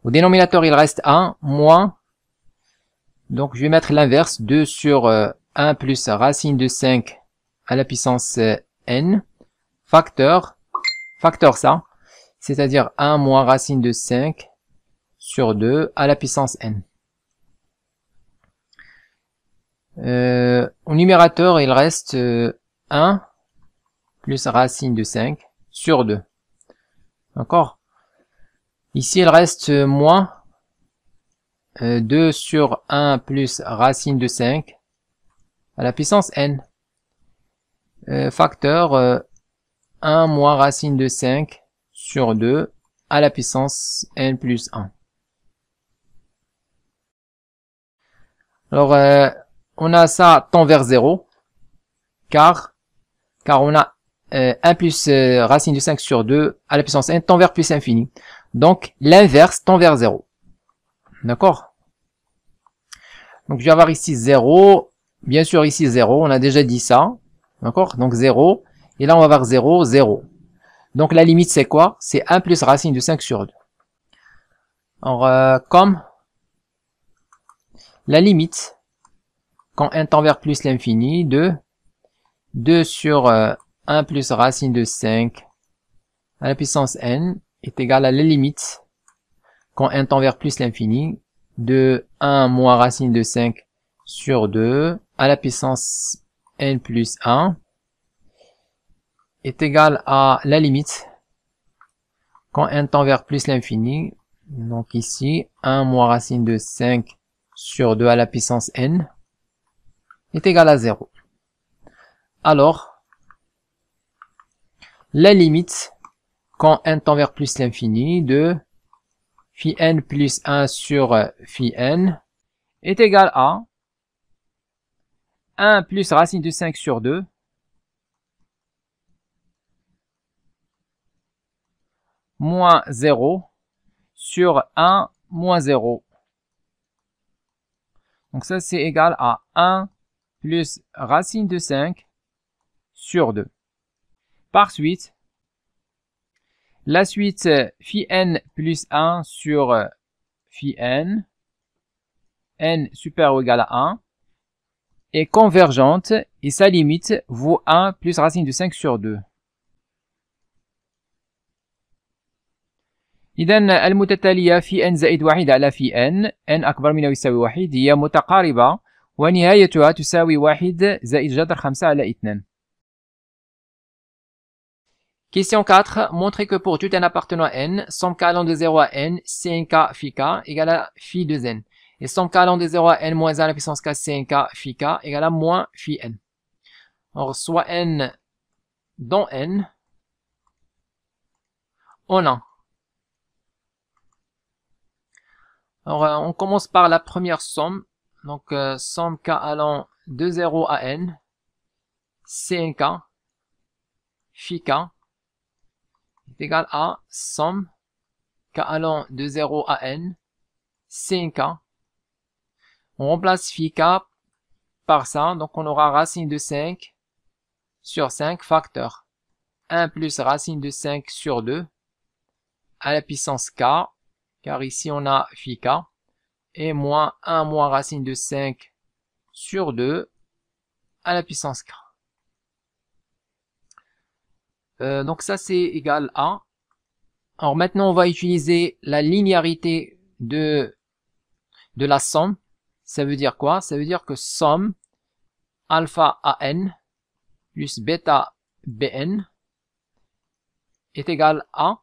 Au dénominateur il reste 1 moins, donc je vais mettre l'inverse, 2 sur 1 plus racine de 5 à la puissance n, facteur ça, c'est-à-dire 1 moins racine de 5 sur 2 à la puissance n. Au numérateur, il reste 1 plus racine de 5 sur 2. D'accord? Ici, il reste moins 2 sur 1 plus racine de 5 à la puissance n. Facteur 1 moins racine de 5 sur 2 à la puissance n plus 1. Alors, on a ça tend vers 0, car on a 1 plus racine de 5 sur 2 à la puissance n tend vers plus infini. Donc, l'inverse tend vers 0. D'accord? Donc, je vais avoir ici 0. Bien sûr, ici 0. On a déjà dit ça. D'accord? Donc, 0. Et là, on va avoir 0, 0. Donc, la limite, c'est quoi? C'est 1 plus racine de 5 sur 2. Alors, comme la limite, quand n tend vers plus l'infini, de 2 sur 1 plus racine de 5 à la puissance n est égal à la limite, quand n tend vers plus l'infini, de 1 moins racine de 5 sur 2 à la puissance n plus 1 est égal à la limite, quand n tend vers plus l'infini, donc ici, 1 moins racine de 5 sur 2 à la puissance n est égal à 0. Alors, la limite, quand n tend vers plus l'infini, de phi n plus 1 sur phi n est égal à 1 plus racine de 5 sur 2 moins 0 sur 1 moins 0. Donc ça, c'est égal à 1 plus racine de 5 sur 2. Par suite, la suite phi n plus 1 sur phi n supérieur ou égal à 1, est convergente et sa limite vaut 1 plus racine de 5 sur 2. إذا المتتالية في n زائد 1 على في n أكبر من أو يساوي 1 هي متقاربة ونهايتها تساوي 1 زائد جذر 5 على 2. Question 4. Montrez que pour tout n appartenant à n, somme k allant de 0 à n, Cnk phi k égale à phi 2n. Et somme k allant de 0 à n moins 1 à la puissance k Cnk phi k égale à moins phi n. Alors, soit n dans n, on a. Alors, on commence par la première somme. Donc, somme k allant de 0 à n, Cnk phi k est égal à somme k allant de 0 à n, Cnk. On remplace phi k par ça, donc on aura racine de 5 sur 5 facteur 1 plus racine de 5 sur 2 à la puissance k, car ici on a phi k, et moins 1 moins racine de 5 sur 2 à la puissance k. Donc ça c'est égal à. Alors maintenant on va utiliser la linéarité de la somme. Ça veut dire quoi? Ça veut dire que somme alpha an plus bêta bn est égal à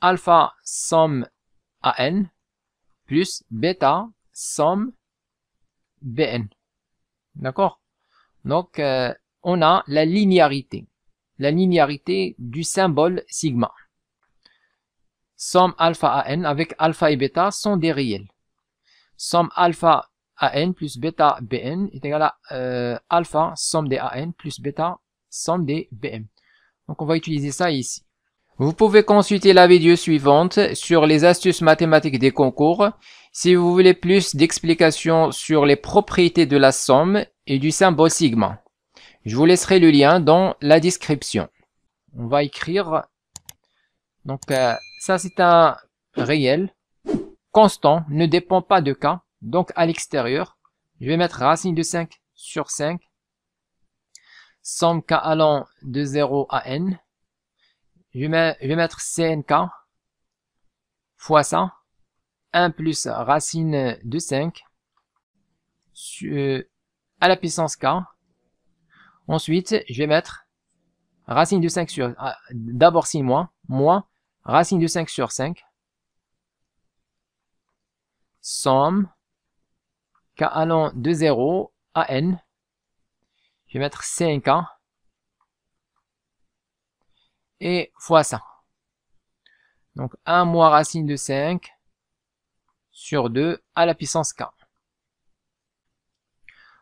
alpha somme an plus bêta somme bn. D'accord? Donc on a la linéarité du symbole sigma. Somme alpha an avec alpha et bêta sont des réels. Somme alpha an plus bêta bn est égal à alpha somme des an plus bêta somme des bm. Donc on va utiliser ça ici. Vous pouvez consulter la vidéo suivante sur les astuces mathématiques des concours si vous voulez plus d'explications sur les propriétés de la somme et du symbole sigma. Je vous laisserai le lien dans la description. On va écrire. Donc ça c'est un réel constant, ne dépend pas de k. Donc à l'extérieur, je vais mettre racine de 5 sur 5. somme k allant de 0 à n. Je vais mettre CNK fois ça, 1 plus racine de 5 à la puissance k. Ensuite, je vais mettre racine de 5 sur... D'abord signe moins racine de 5 sur 5. Somme k allant de 0 à n. Je vais mettre CNK et fois ça. Donc 1 moins racine de 5 sur 2 à la puissance k.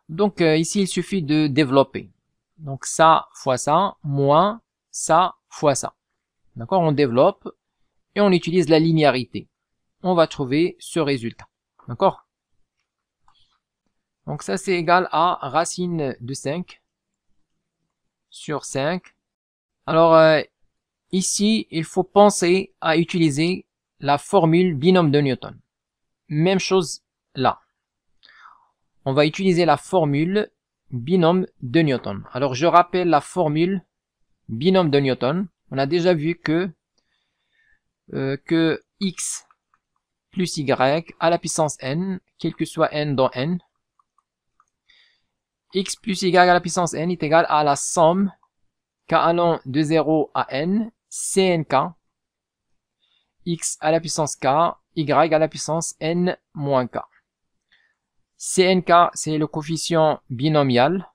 Donc ici, il suffit de développer. Donc ça fois ça, moins ça fois ça. D'accord? On développe et on utilise la linéarité. On va trouver ce résultat. D'accord? Donc ça, c'est égal à racine de 5 sur 5. Alors ici, il faut penser à utiliser la formule binôme de Newton. Même chose là. On va utiliser la formule binôme de Newton. Alors je rappelle la formule binôme de Newton. On a déjà vu que x plus y à la puissance n, quel que soit n dans n, x plus y à la puissance n est égal à la somme k allant de 0 à n, cnk, x à la puissance k, y à la puissance n moins k. Cnk, c'est le coefficient binomial,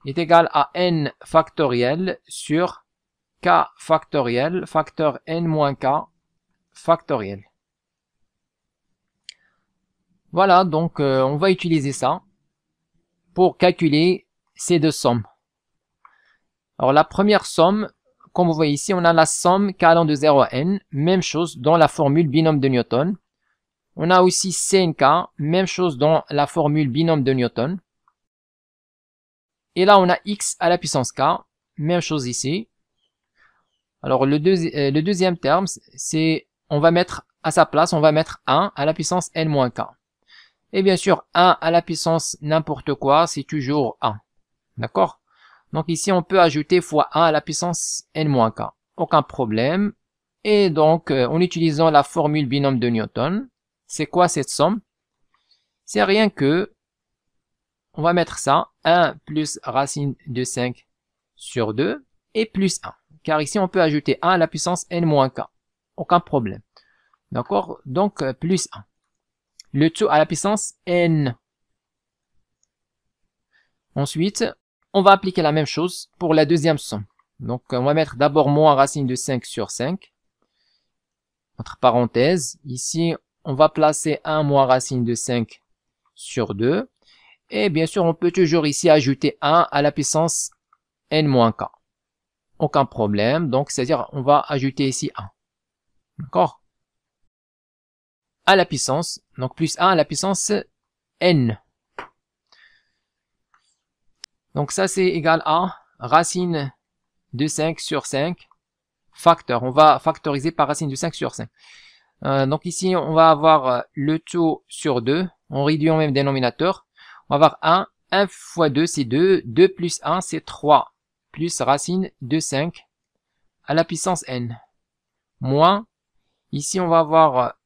est égal à n factoriel sur k factoriel, facteur n moins k factoriel. Voilà, donc on va utiliser ça pour calculer ces deux sommes. Alors la première somme, comme vous voyez ici, on a la somme k allant de 0 à n, même chose dans la formule binôme de Newton. On a aussi CNK, même chose dans la formule binôme de Newton. Et là, on a x à la puissance k, même chose ici. Alors le deuxième terme, c'est, on va mettre à sa place, on va mettre 1 à la puissance n-k. Et bien sûr, 1 à la puissance n'importe quoi, c'est toujours 1. D'accord? Donc ici, on peut ajouter fois 1 à la puissance n-k. Aucun problème. Et donc, en utilisant la formule binôme de Newton, c'est quoi cette somme? C'est rien que, on va mettre ça, 1 plus racine de 5 sur 2 et plus 1. Car ici, on peut ajouter 1 à la puissance n-k. Aucun problème. D'accord? Donc, plus 1. Le tout à la puissance n. Ensuite, on va appliquer la même chose pour la deuxième somme. Donc, on va mettre d'abord moins racine de 5 sur 5. Entre parenthèses, ici, on va placer 1 moins racine de 5 sur 2. Et bien sûr, on peut toujours ici ajouter 1 à la puissance n-k. Aucun problème. Donc, c'est-à-dire, on va ajouter ici 1. D'accord? À la puissance, donc plus 1 à la puissance n. Donc ça, c'est égal à racine de 5 sur 5 facteur. On va factoriser par racine de 5 sur 5. Donc ici, on va avoir le tout sur 2. On réduit au même dénominateur. On va avoir 1. 1 fois 2, c'est 2. 2 plus 1, c'est 3. Plus racine de 5 à la puissance n. Moins, ici, on va avoir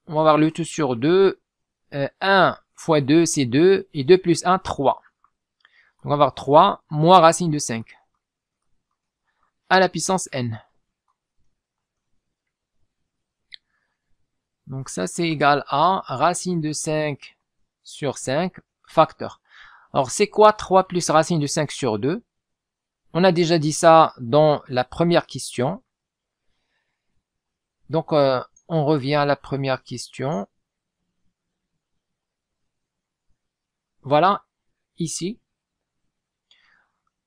le tout sur 2. 1 fois 2, c'est 2. Et 2 plus 1, 3. Donc on va avoir 3 moins racine de 5 à la puissance n. Donc ça, c'est égal à racine de 5 sur 5 facteur. Alors, c'est quoi 3 plus racine de 5 sur 2? On a déjà dit ça dans la première question. Donc, on revient à la première question. Voilà, ici.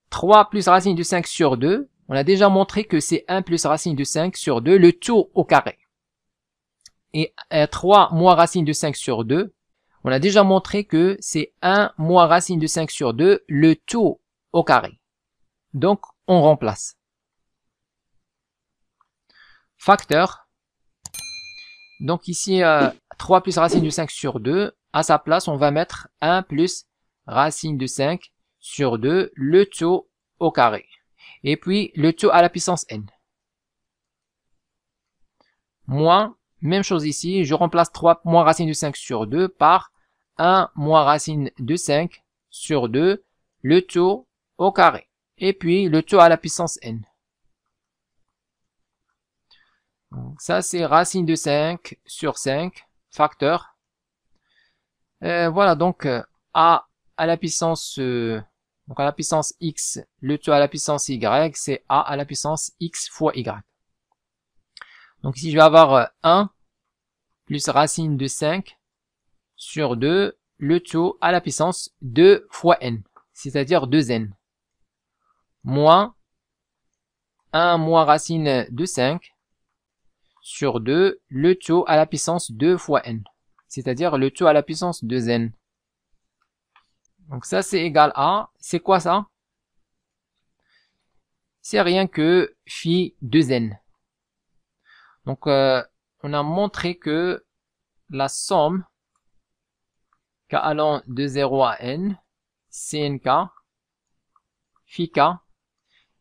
3 plus racine de 5 sur 2. On a déjà montré que c'est 1 plus racine de 5 sur 2, le tout au carré. Et 3 moins racine de 5 sur 2. On a déjà montré que c'est 1 moins racine de 5 sur 2, le tout au carré. Donc, on remplace. Facteur. Donc ici, 3 plus racine de 5 sur 2. À sa place, on va mettre 1 plus racine de 5 sur 2, le tout au carré. Et puis le tout à la puissance n. Moins, même chose ici, je remplace 3 moins racine de 5 sur 2 par 1 moins racine de 5 sur 2, le tout au carré. Et puis le tout à la puissance n. Donc, ça c'est racine de 5 sur 5, facteur. Voilà, donc a à la puissance donc à la puissance x, le tout à la puissance y, c'est a à la puissance x fois y. Donc ici je vais avoir 1 plus racine de 5 sur 2, le tout à la puissance 2 fois n, c'est-à-dire 2n, moins 1 moins racine de 5 sur 2, le tout à la puissance 2 fois n, c'est-à-dire le tout à la puissance 2n. Donc ça c'est égal à, c'est quoi ça? C'est rien que phi 2n. Donc on a montré que la somme k allant de 0 à n, cnk, phi k,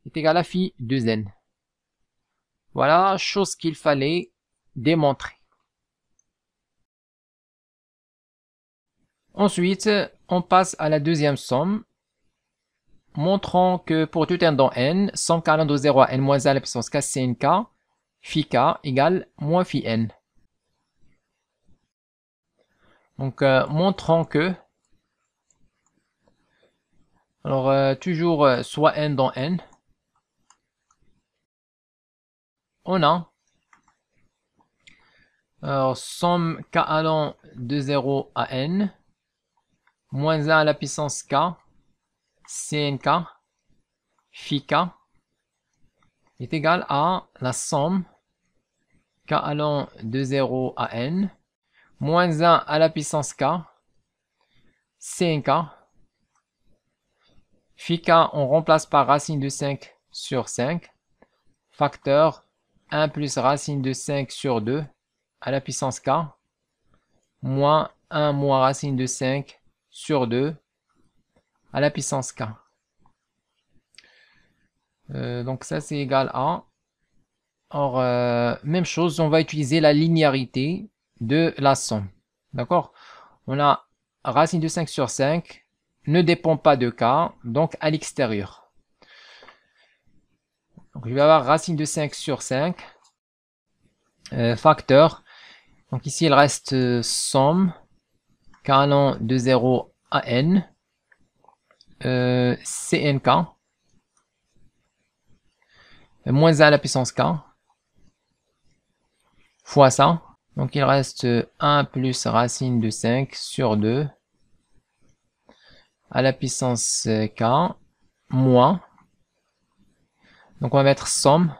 est égal à phi 2n. Voilà, chose qu'il fallait démontrer. Ensuite, on passe à la deuxième somme, montrant que pour tout n dans n, somme k allant de 0 à n moins 1 à la puissance k cnk, phi k égale moins phi n. Donc, montrant que, alors toujours soit n dans n, on a, alors, somme k allant de 0 à n, moins 1 à la puissance k, cnk, phi k, est égal à la somme k allant de 0 à n, moins 1 à la puissance k, cnk, phi k, on remplace par racine de 5 sur 5, facteur 1 plus racine de 5 sur 2 à la puissance k, moins 1 moins racine de 5 sur 2 à la puissance k. Donc ça c'est égal à, or même chose, on va utiliser la linéarité de la somme, d'accord? On a racine de 5 sur 5 ne dépend pas de k, donc à l'extérieur. Donc je vais avoir racine de 5 sur 5, facteur, donc ici il reste somme k allant de 0 à n, cnk, moins 1 à la puissance k, fois ça. Donc il reste 1 plus racine de 5 sur 2 à la puissance k, moins. Donc on va mettre somme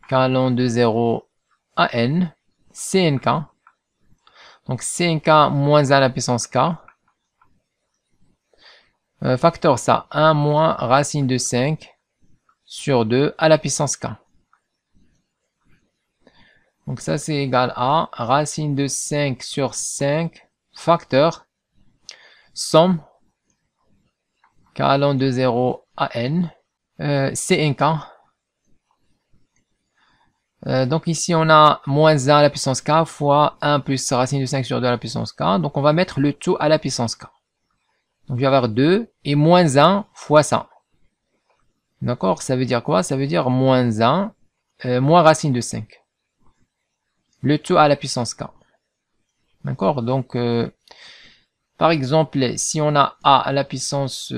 k allant de 0 à n, cnk. Donc cnk moins 1 à la puissance k. Facteur ça, 1 moins racine de 5 sur 2 à la puissance k. Donc ça c'est égal à racine de 5 sur 5 facteur somme k allant de 0 à n, cnk. Donc ici on a moins 1 à la puissance k fois 1 plus racine de 5 sur 2 à la puissance k. Donc on va mettre le tout à la puissance k. Donc je vais avoir 2 et moins 1 fois ça. D'accord, ça veut dire quoi? Ça veut dire moins 1 moins racine de 5. Le tout à la puissance k. D'accord, donc par exemple, si on a a à la puissance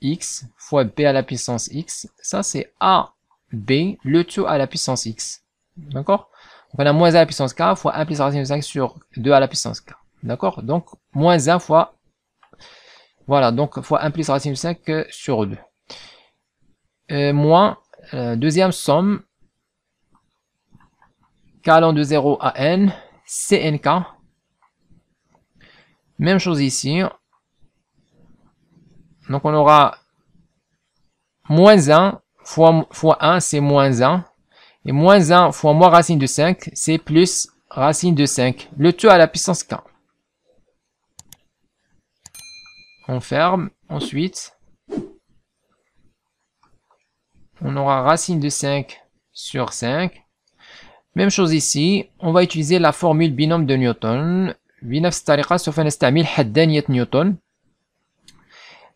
x fois b à la puissance x, ça c'est a, b, le tout à la puissance x. D'accord? Donc on a moins 1 à la puissance k fois 1 plus racine de 5 sur 2 à la puissance k. D'accord? Donc moins 1 fois, voilà, donc fois 1 plus racine de 5 sur 2. Moins, deuxième somme, k allant de 0 à n, cnk. Même chose ici. Donc on aura moins 1 fois 1, c'est moins 1. Et moins 1 fois moins racine de 5, c'est plus racine de 5. Le tout à la puissance k. On ferme. Ensuite, on aura racine de 5 sur 5. Même chose ici, on va utiliser la formule binôme de Newton. بنفس الطريقة سوف نستعمل حدانية نيوتن.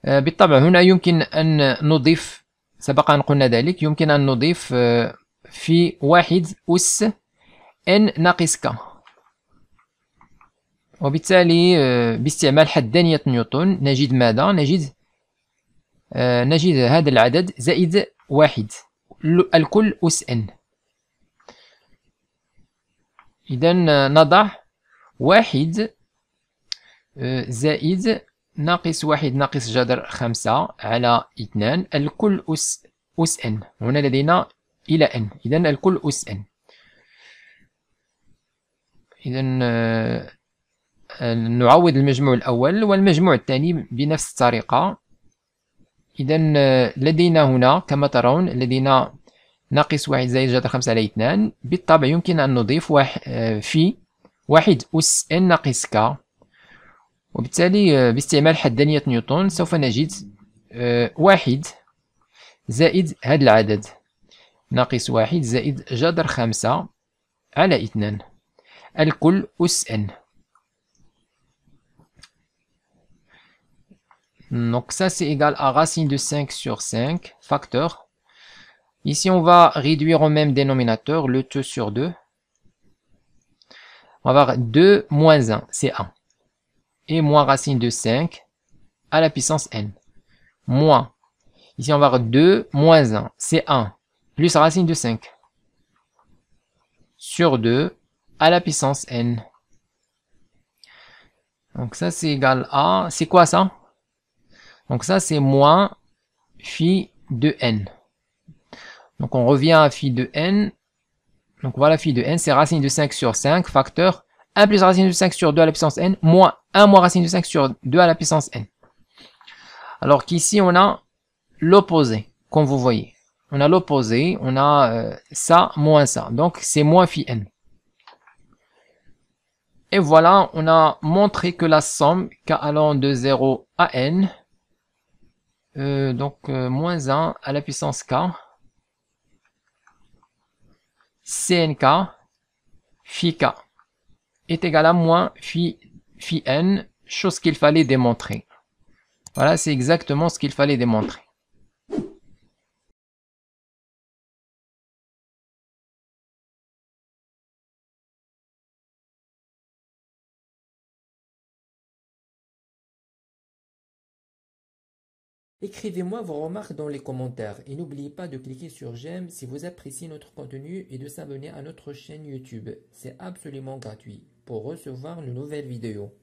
بالطبع هنا يمكن أن نضيف، سبق أن قلنا ذلك، يمكن أن نضيف في 1 أس n ناقص k. وبالتالي باستعمال حدانية نيوتن نجد ماذا؟ نجد هذا العدد زائد 1 الكل أس n. إذا نضع 1 زائد ناقص 1 ناقص جذر 5 على 2 الكل أس n. هنا لدينا إلى n، إذا الكل أس n. إذا نعوض المجموع الأول والمجموع الثاني بنفس الطريقة. إذا لدينا هنا كما ترون لدينا ناقص 1 زائد جذر 5 على 2. بالطبع يمكن أن نضيف في 1 أس n ناقص k. وبالتالي باستعمال حدانية نيوتن سوف نجد 1 زائد هذا العدد ناقص 1 زائد جذر 5 على 2 الكل أس n. Donc ça c'est égal à racine de 5 sur 5, facteur. Ici on va réduire au même dénominateur le 2 sur 2. On va avoir 2 moins 1, c'est 1. Et moins racine de 5 à la puissance n. Moins. Ici on va avoir 2 moins 1, c'est 1. Plus racine de 5. Sur 2 à la puissance n. Donc ça c'est égal à... C'est quoi ça? Donc ça c'est moins phi de n. Donc on revient à phi de n. Donc voilà phi de n, c'est racine de 5 sur 5, facteur 1 plus racine de 5 sur 2 à la puissance n, moins 1 moins racine de 5 sur 2 à la puissance n. Alors qu'ici on a l'opposé, comme vous voyez. On a l'opposé, on a ça moins ça. Donc c'est moins phi n. Et voilà, on a montré que la somme k allant de 0 à n, moins 1 à la puissance k, cnk phi k est égal à moins phi n, chose qu'il fallait démontrer. Voilà, c'est exactement ce qu'il fallait démontrer. Écrivez-moi vos remarques dans les commentaires et n'oubliez pas de cliquer sur j'aime si vous appréciez notre contenu et de s'abonner à notre chaîne YouTube. C'est absolument gratuit pour recevoir de nouvelles vidéos.